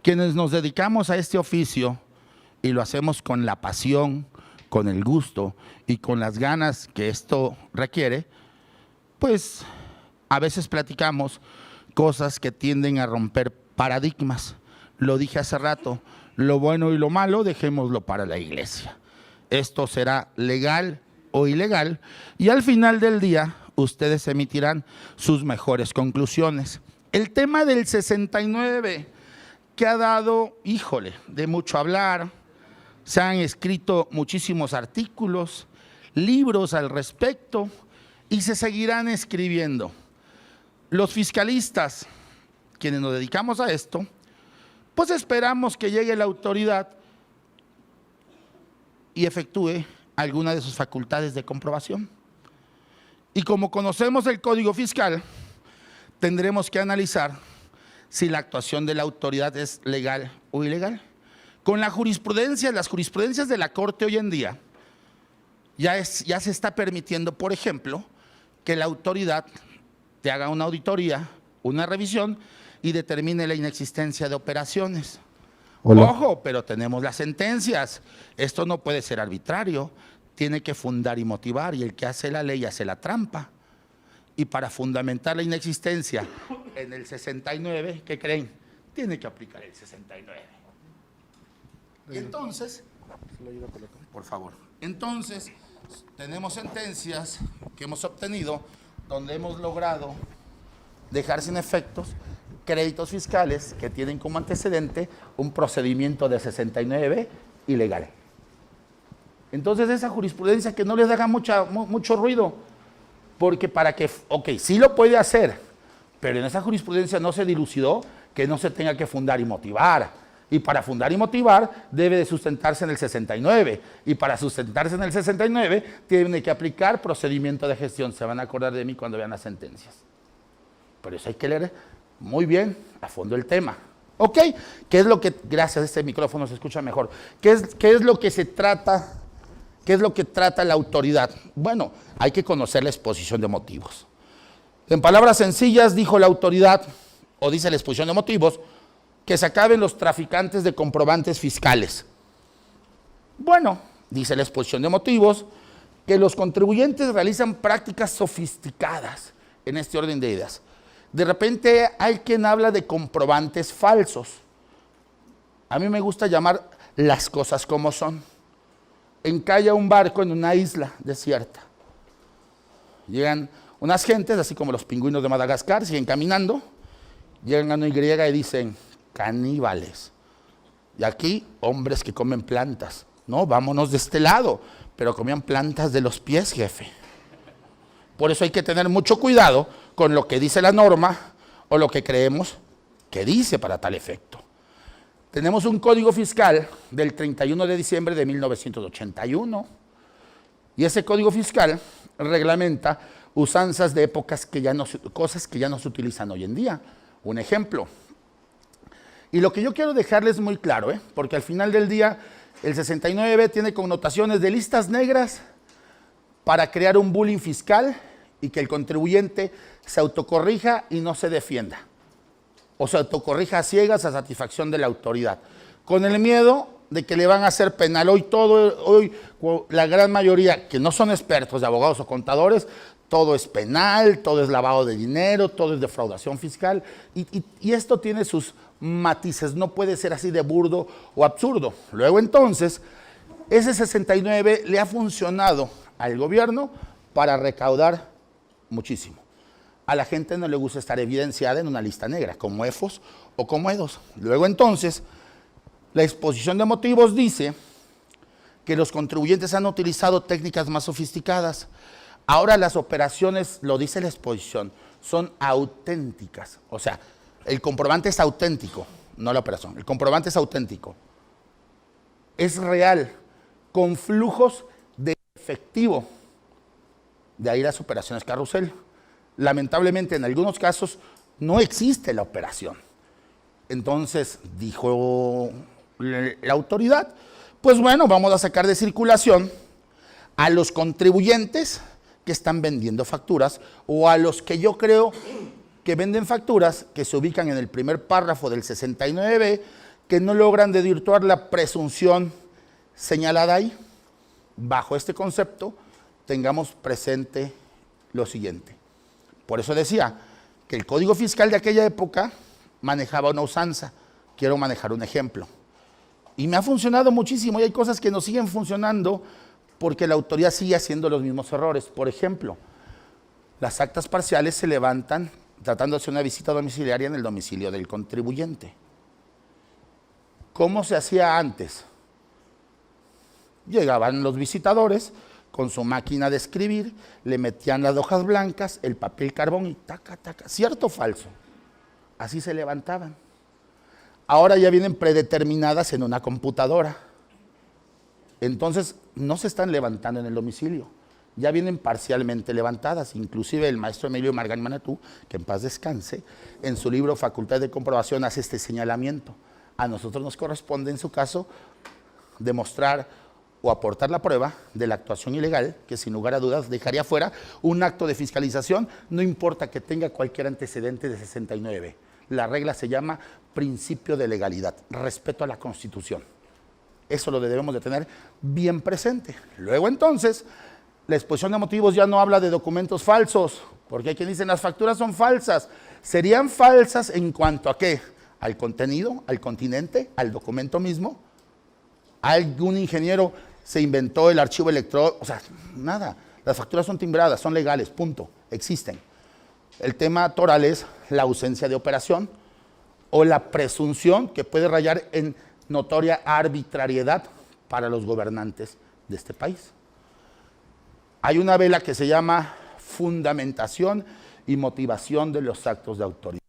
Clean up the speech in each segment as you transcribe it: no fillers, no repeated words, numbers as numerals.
Quienes nos dedicamos a este oficio y lo hacemos con la pasión, con el gusto y con las ganas que esto requiere, pues a veces platicamos cosas que tienden a romper paradigmas. Lo dije hace rato, lo bueno y lo malo dejémoslo para la iglesia. Esto será legal o ilegal y al final del día ustedes emitirán sus mejores conclusiones. El tema del 69 que ha dado, híjole, de mucho hablar, se han escrito muchísimos artículos, libros al respecto y se seguirán escribiendo. Los fiscalistas, quienes nos dedicamos a esto, pues esperamos que llegue la autoridad y efectúe alguna de sus facultades de comprobación. Y como conocemos el Código Fiscal, tendremos que analizar si la actuación de la autoridad es legal o ilegal. Con la jurisprudencia, las jurisprudencias de la Corte hoy en día, ya se está permitiendo, por ejemplo, que la autoridad te haga una auditoría, una revisión y determine la inexistencia de operaciones. Hola. Ojo, pero tenemos las sentencias. Esto no puede ser arbitrario, tiene que fundar y motivar, y el que hace la ley hace la trampa. Y para fundamentar la inexistencia en el 69, ¿qué creen? Tiene que aplicar el 69. Y entonces, por favor, entonces tenemos sentencias que hemos obtenido donde hemos logrado dejar sin efectos créditos fiscales que tienen como antecedente un procedimiento de 69 ilegal. Entonces esa jurisprudencia que no les haga mucho ruido, porque para que, ok, sí lo puede hacer, pero en esa jurisprudencia no se dilucidó que no se tenga que fundar y motivar. Y para fundar y motivar debe de sustentarse en el 69. Y para sustentarse en el 69 tiene que aplicar procedimiento de gestión. Se van a acordar de mí cuando vean las sentencias. Por eso hay que leer muy bien a fondo el tema. ¿Ok? ¿Qué es lo que, gracias a este micrófono se escucha mejor, qué es lo que se trata? ¿Qué es lo que trata la autoridad? Bueno, hay que conocer la exposición de motivos. En palabras sencillas, dijo la autoridad, o dice la exposición de motivos, que se acaben los traficantes de comprobantes fiscales. Bueno, dice la exposición de motivos, que los contribuyentes realizan prácticas sofisticadas en este orden de ideas. De repente hay quien habla de comprobantes falsos. A mí me gusta llamar las cosas como son. Encalla un barco en una isla desierta. Llegan unas gentes, así como los pingüinos de Madagascar, siguen caminando, llegan a una Y y dicen, caníbales. Y aquí, hombres que comen plantas. No, vámonos de este lado, pero comían plantas de los pies, jefe. Por eso hay que tener mucho cuidado con lo que dice la norma o lo que creemos que dice para tal efecto. Tenemos un código fiscal del 31 de diciembre de 1981 y ese código fiscal reglamenta usanzas de épocas que ya no, cosas que ya no se utilizan hoy en día. Un ejemplo. Y lo que yo quiero dejarles muy claro, porque al final del día el 69 tiene connotaciones de listas negras para crear un bullying fiscal y que el contribuyente se autocorrija y no se defienda. O se autocorrija a ciegas a satisfacción de la autoridad, con el miedo de que le van a hacer penal. Hoy la gran mayoría que no son expertos de abogados o contadores, todo es penal, todo es lavado de dinero, todo es defraudación fiscal y esto tiene sus matices, no puede ser así de burdo o absurdo. Luego entonces, ese 69 le ha funcionado al gobierno para recaudar muchísimo. A la gente no le gusta estar evidenciada en una lista negra, como EFOS o como EDOS. Luego entonces, la exposición de motivos dice que los contribuyentes han utilizado técnicas más sofisticadas. Ahora las operaciones, lo dice la exposición, son auténticas. O sea, el comprobante es auténtico, no la operación. El comprobante es auténtico. Es real, con flujos de efectivo. De ahí las operaciones carrusel. Lamentablemente, en algunos casos, no existe la operación. Entonces, dijo la autoridad, pues bueno, vamos a sacar de circulación a los contribuyentes que están vendiendo facturas o a los que yo creo que venden facturas que se ubican en el primer párrafo del 69, que no logran desvirtuar la presunción señalada ahí. Bajo este concepto, tengamos presente lo siguiente. Por eso decía que el Código Fiscal de aquella época manejaba una usanza. Quiero manejar un ejemplo. Y me ha funcionado muchísimo y hay cosas que nos siguen funcionando porque la autoridad sigue haciendo los mismos errores. Por ejemplo, las actas parciales se levantan tratándose de una visita domiciliaria en el domicilio del contribuyente. ¿Cómo se hacía antes? Llegaban los visitadores con su máquina de escribir, le metían las hojas blancas, el papel carbón y taca, taca. ¿Cierto o falso? Así se levantaban. Ahora ya vienen predeterminadas en una computadora. Entonces, no se están levantando en el domicilio. Ya vienen parcialmente levantadas. Inclusive el maestro Emilio Margán Manatú, que en paz descanse, en su libro Facultad de Comprobación hace este señalamiento. A nosotros nos corresponde, en su caso, demostrar o aportar la prueba de la actuación ilegal, que sin lugar a dudas dejaría fuera un acto de fiscalización, no importa que tenga cualquier antecedente de 69. La regla se llama principio de legalidad, respeto a la Constitución. Eso lo debemos de tener bien presente. Luego entonces, la exposición de motivos ya no habla de documentos falsos, porque hay quien dice las facturas son falsas. ¿Serían falsas en cuanto a qué? ¿Al contenido, al continente, al documento mismo? ¿Algún ingeniero se inventó el archivo electrónico? O sea, nada. Las facturas son timbradas, son legales, punto. Existen. El tema toral es la ausencia de operación o la presunción que puede rayar en notoria arbitrariedad para los gobernantes de este país. Hay una vela que se llama fundamentación y motivación de los actos de autoridad.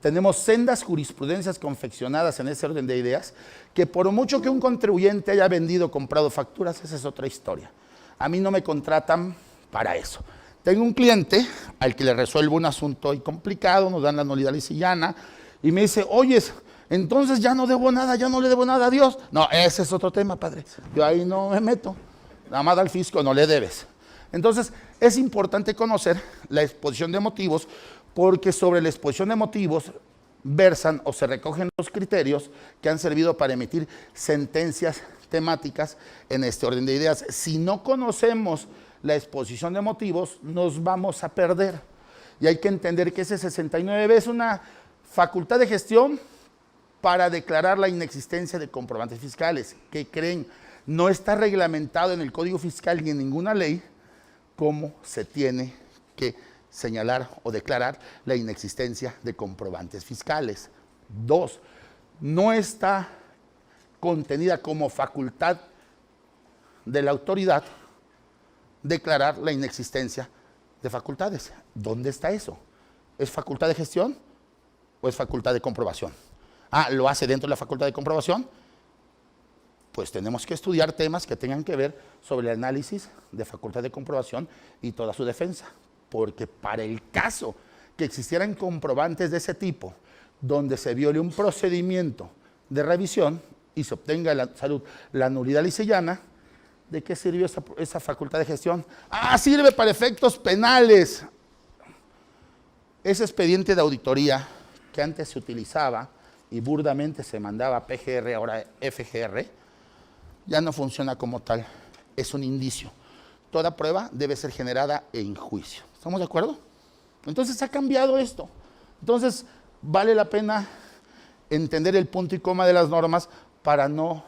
Tenemos sendas jurisprudencias confeccionadas en ese orden de ideas que por mucho que un contribuyente haya vendido o comprado facturas, esa es otra historia. A mí no me contratan para eso. Tengo un cliente al que le resuelvo un asunto complicado, nos dan la nulidad lisillana y me dice, oye, entonces ya no debo nada, ya no le debo nada a Dios. No, ese es otro tema, padre. Yo ahí no me meto. Nada más al fisco no le debes. Entonces, es importante conocer la exposición de motivos porque sobre la exposición de motivos versan o se recogen los criterios que han servido para emitir sentencias temáticas en este orden de ideas. Si no conocemos la exposición de motivos, nos vamos a perder. Y hay que entender que ese 69B es una facultad de gestión para declarar la inexistencia de comprobantes fiscales. ¿Qué creen? No está reglamentado en el Código Fiscal ni en ninguna ley cómo se tiene que señalar o declarar la inexistencia de comprobantes fiscales. 2, no está contenida como facultad de la autoridad declarar la inexistencia de facultades. ¿Dónde está eso? ¿Es facultad de gestión o es facultad de comprobación? ¿Lo hace dentro de la facultad de comprobación? Pues tenemos que estudiar temas que tengan que ver sobre el análisis de facultad de comprobación y toda su defensa. Porque para el caso que existieran comprobantes de ese tipo, donde se viole un procedimiento de revisión y se obtenga la nulidad lisillana, ¿de qué sirvió esa facultad de gestión? Sirve para efectos penales. Ese expediente de auditoría que antes se utilizaba y burdamente se mandaba a PGR, ahora FGR, ya no funciona como tal, es un indicio. Toda prueba debe ser generada en juicio. ¿Estamos de acuerdo? Entonces ha cambiado esto. Entonces vale la pena entender el punto y coma de las normas para no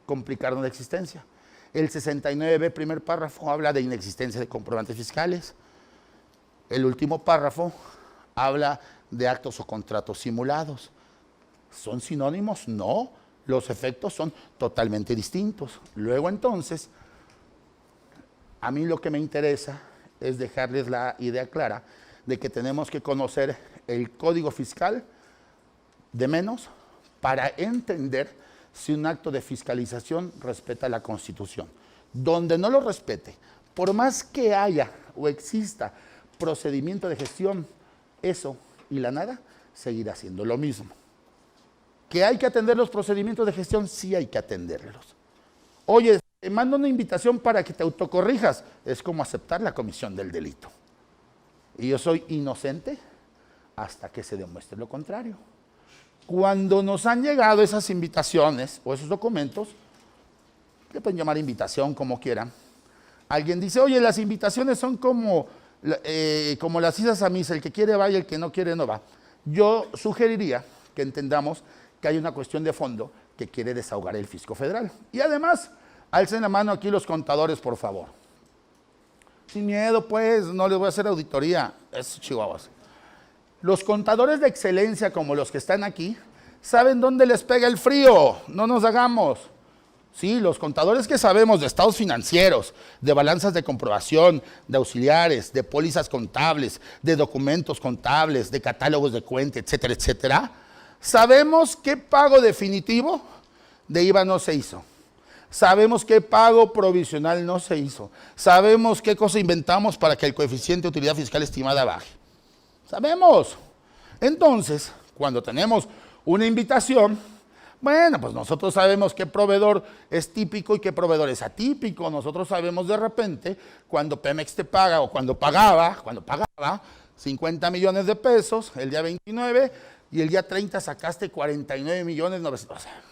complicarnos la existencia. El 69B, primer párrafo, habla de inexistencia de comprobantes fiscales. El último párrafo habla de actos o contratos simulados. ¿Son sinónimos? No, los efectos son totalmente distintos. Luego entonces, a mí lo que me interesa es dejarles la idea clara de que tenemos que conocer el Código Fiscal de menos para entender si un acto de fiscalización respeta la Constitución. Donde no lo respete, por más que haya o exista procedimiento de gestión, eso y la nada seguirá siendo lo mismo. ¿Que hay que atender los procedimientos de gestión? Sí hay que atenderlos. Oye, te mando una invitación para que te autocorrijas. Es como aceptar la comisión del delito. Y yo soy inocente hasta que se demuestre lo contrario. Cuando nos han llegado esas invitaciones o esos documentos, le pueden llamar invitación como quieran, alguien dice, oye, las invitaciones son como las citas a misa, el que quiere va y el que no quiere no va. Yo sugeriría que entendamos que hay una cuestión de fondo que quiere desahogar el fisco federal. Y además, alcen la mano aquí los contadores, por favor. Sin miedo, pues, no les voy a hacer auditoría, es chihuahuas. Los contadores de excelencia, como los que están aquí, saben dónde les pega el frío, no nos hagamos. Sí, los contadores que sabemos de estados financieros, de balanzas de comprobación, de auxiliares, de pólizas contables, de documentos contables, de catálogos de cuenta, etcétera, etcétera, sabemos qué pago definitivo de IVA no se hizo. Sabemos qué pago provisional no se hizo. Sabemos qué cosa inventamos para que el coeficiente de utilidad fiscal estimada baje. Sabemos. Entonces, cuando tenemos una invitación, bueno, pues nosotros sabemos qué proveedor es típico y qué proveedor es atípico. Nosotros sabemos de repente cuando Pemex te paga o cuando pagaba 50 millones de pesos el día 29 y el día 30 sacaste 49 millones 900. O sea,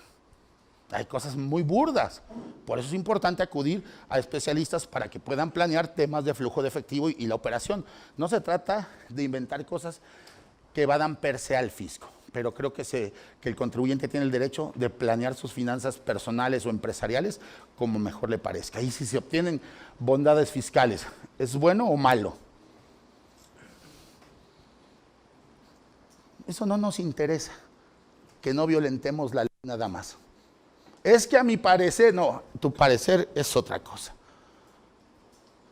hay cosas muy burdas. Por eso es importante acudir a especialistas para que puedan planear temas de flujo de efectivo y la operación. No se trata de inventar cosas que vayan per se al fisco, pero creo que el contribuyente tiene el derecho de planear sus finanzas personales o empresariales como mejor le parezca. Y si se obtienen bondades fiscales, ¿es bueno o malo? Eso no nos interesa, que no violentemos la ley nada más. Es que a mi parecer, no, tu parecer es otra cosa.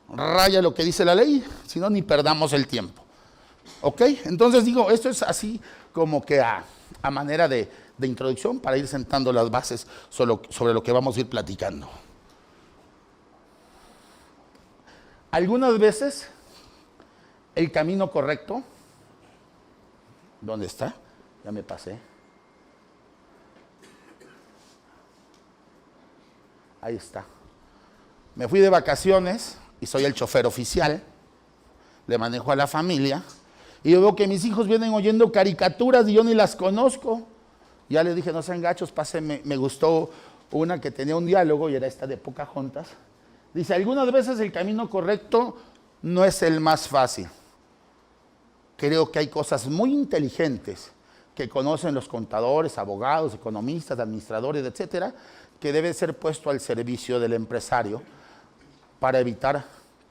Raya lo que dice la ley, si no, ni perdamos el tiempo. ¿Ok? Entonces digo, esto es así como que a manera de introducción para ir sentando las bases sobre lo que vamos a ir platicando. Algunas veces el camino correcto, ¿dónde está? Ya me pasé. Ahí está. Me fui de vacaciones y soy el chofer oficial, le manejo a la familia. Y yo veo que mis hijos vienen oyendo caricaturas y yo ni las conozco. Ya les dije, no sean gachos, pásenme. Me gustó una que tenía un diálogo y era esta de Pocahontas. Dice, algunas veces el camino correcto no es el más fácil. Creo que hay cosas muy inteligentes que conocen los contadores, abogados, economistas, administradores, etcétera, que debe ser puesto al servicio del empresario para evitar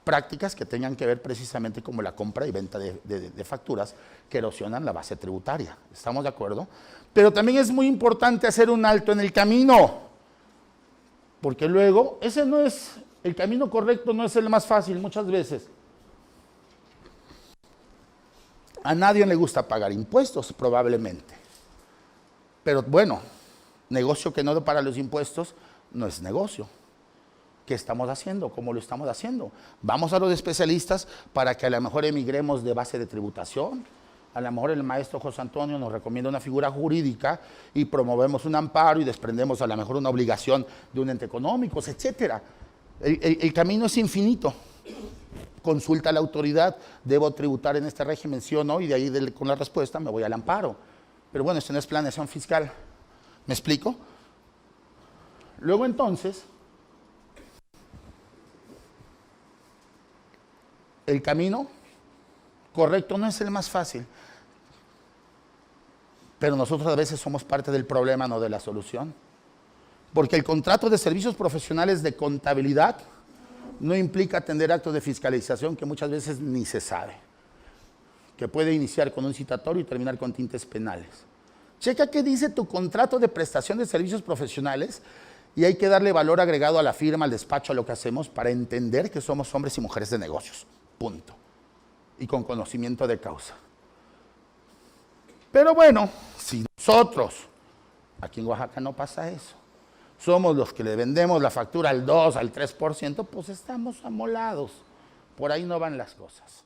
prácticas que tengan que ver precisamente como la compra y venta de facturas que erosionan la base tributaria. ¿Estamos de acuerdo? Pero también es muy importante hacer un alto en el camino, porque luego ese no es, el camino correcto no es el más fácil muchas veces. A nadie le gusta pagar impuestos, probablemente. Pero bueno, negocio que no para los impuestos no es negocio. ¿Qué estamos haciendo? ¿Cómo lo estamos haciendo? Vamos a los especialistas para que a lo mejor emigremos de base de tributación. A lo mejor el maestro José Antonio nos recomienda una figura jurídica y promovemos un amparo y desprendemos a lo mejor una obligación de un ente económico, etcétera. El camino es infinito. Consulta a la autoridad, debo tributar en este régimen, sí o no, y de ahí con la respuesta me voy al amparo. Pero bueno, esto no es planeación fiscal. ¿Me explico? Luego entonces, el camino correcto no es el más fácil, pero nosotros a veces somos parte del problema, no de la solución. Porque el contrato de servicios profesionales de contabilidad no implica atender actos de fiscalización que muchas veces ni se sabe, que puede iniciar con un citatorio y terminar con tintes penales. Checa qué dice tu contrato de prestación de servicios profesionales y hay que darle valor agregado a la firma, al despacho, a lo que hacemos para entender que somos hombres y mujeres de negocios. Punto. Y con conocimiento de causa. Pero bueno, si nosotros, aquí en Oaxaca no pasa eso, somos los que le vendemos la factura al 2, al 3%, pues estamos amolados. Por ahí no van las cosas.